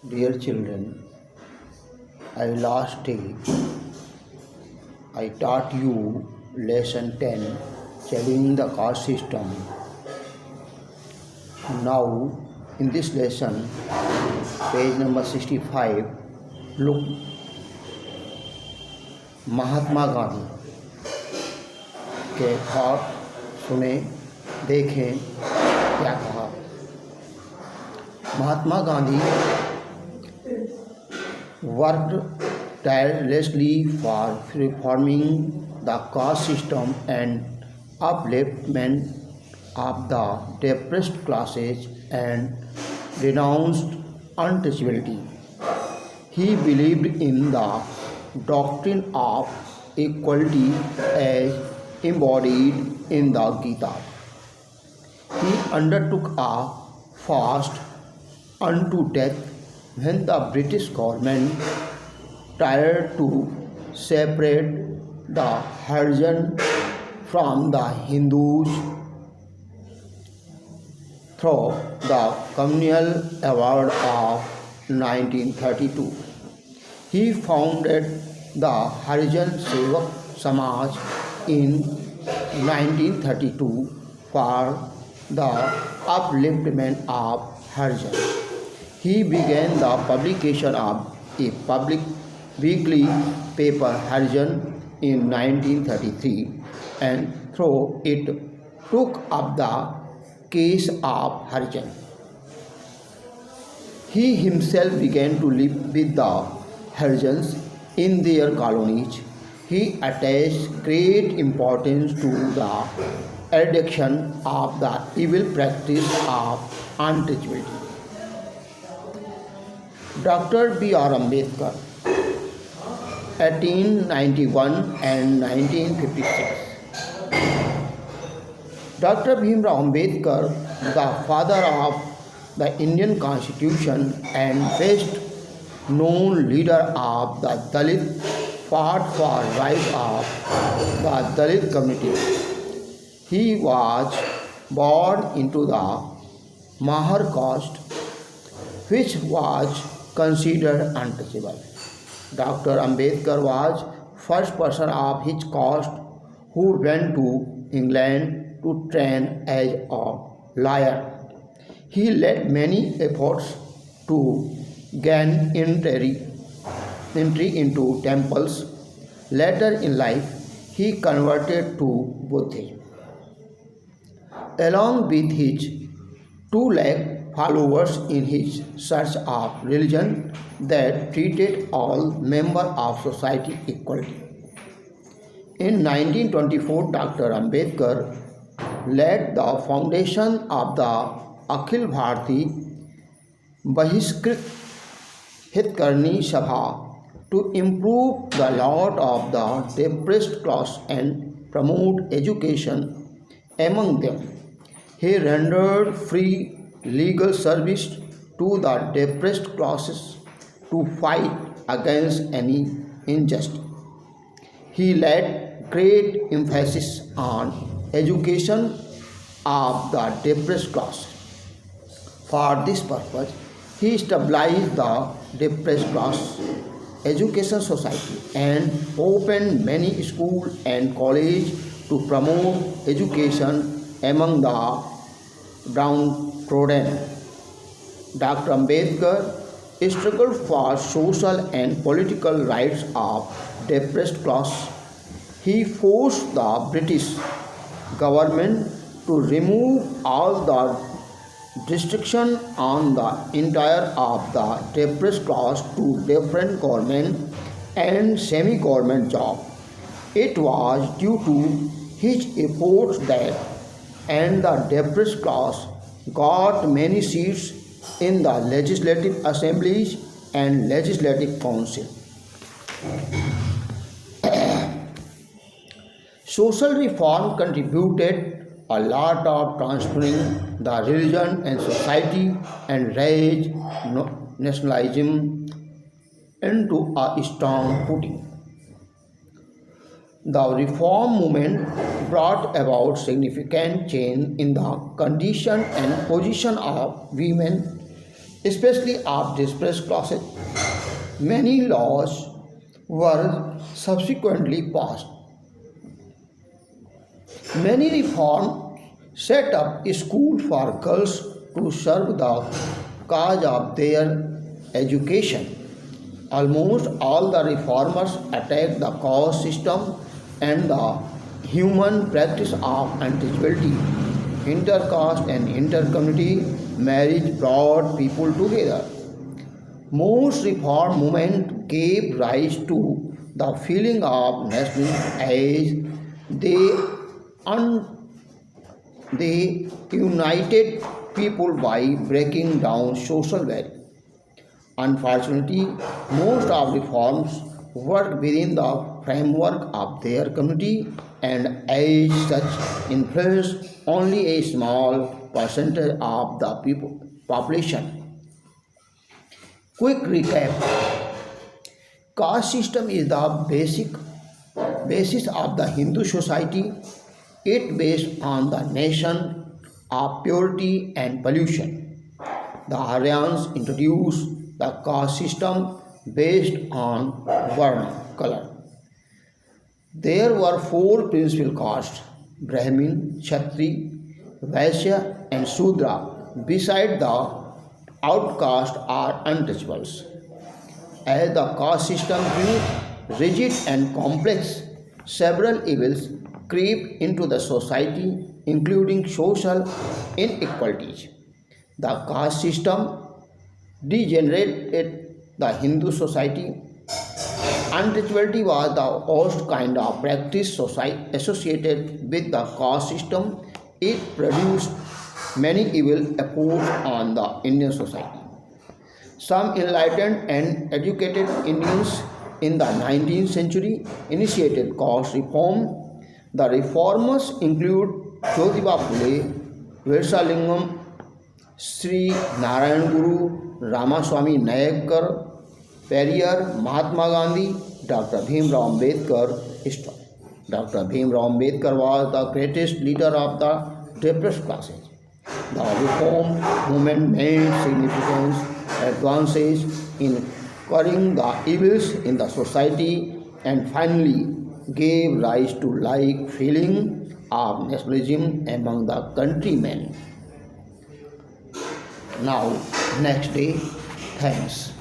Dear children, last day I taught you lesson 10 challenging the caste system. Now in this lesson, page number 65, look Mahatma Gandhi के thought सुने, देखें क्या कहा। Mahatma Gandhi worked tirelessly for reforming the caste system and upliftment of the depressed classes and renounced untouchability. He believed in the doctrine of equality as embodied in the Gita. He undertook a fast unto death when the British government tried to separate the Harijan from the Hindus through the communal award of 1932. He founded the Harijan Sevak Samaj in 1932 for the upliftment of Harijan. He began the publication of a public weekly paper Harijan in 1933 and through it took up the case of Harijan. He himself began to live with the Harijans in their colonies. He attached great importance to the eradication of the evil practice of untouchability. Dr. B.R. Ambedkar, 1891 and 1956. Dr. Bhimrao Ambedkar, the father of the Indian Constitution and best known leader of the Dalit, fought for rights of the Dalit community. He was born into the Mahar caste, which was considered untouchable. Dr. Ambedkar was first person of his caste who went to England to train as a lawyer. He led many efforts to gain entry into temples. Later in life, he converted to Buddhism. Along with his 2 lakh followers in his search of religion that treated all members of society equally. In 1924, Dr. Ambedkar led the foundation of the Akhil Bharati Bahishkrit Hitkarni Sabha to improve the lot of the depressed class and promote education among them. He rendered free legal service to the depressed classes to fight against any injustice. He laid great emphasis on education of the depressed class. For this purpose, he established the depressed class education society and opened many schools and colleges to promote education among the downtrodden. Dr. Ambedkar struggled for social and political rights of depressed class. He forced the British government to remove all the restriction on the entire of the depressed class to different government and semi-government job. It was due to his efforts that and the depressed class got many seats in the legislative assemblies and legislative council. Social reform contributed a lot of transforming the religion and society and raised nationalism into a strong footing. The reform movement brought about significant change in the condition and position of women especially of dispersed classes. Many laws were subsequently passed. Many reforms set up schools for girls to serve the cause of their education. Almost all the reformers attacked the caste system and the human practice of untouchability. Intercaste and intercommunity marriage brought people together. Most reform movement gave rise to the feeling of nationalism as they, they united people by breaking down social values. Unfortunately, most of reforms worked within the framework of their community and as such influenced only a small percentage of the population. Quick recap. Caste system is the basis of the Hindu society. It based on the nation of purity and pollution. The Aryans introduced the caste system based on Varna, color. There were four principal castes: Brahmin, Kshatri, Vaishya, and Sudra. Beside the outcasts are untouchables. As the caste system grew rigid and complex, several evils crept into the society, including social inequalities. The caste system degenerated the Hindu society. Untouchability was the worst kind of practice associated with the caste system. It produced many evil efforts on the Indian society. Some enlightened and educated Indians in the 19th century initiated caste reform. The reformers include Jyotiba Phule, Virsalingam, Sri Narayan Guru, Ramaswamy Nayakkar, Periyar, Mahatma Gandhi, Dr. Bhimrao Ambedkar. Dr. Bhimrao Ambedkar was the greatest leader of the depressed classes. The reform movement made significant advances in curing the evils in the society and finally gave rise to like feeling of nationalism among the countrymen. Now, next day, thanks.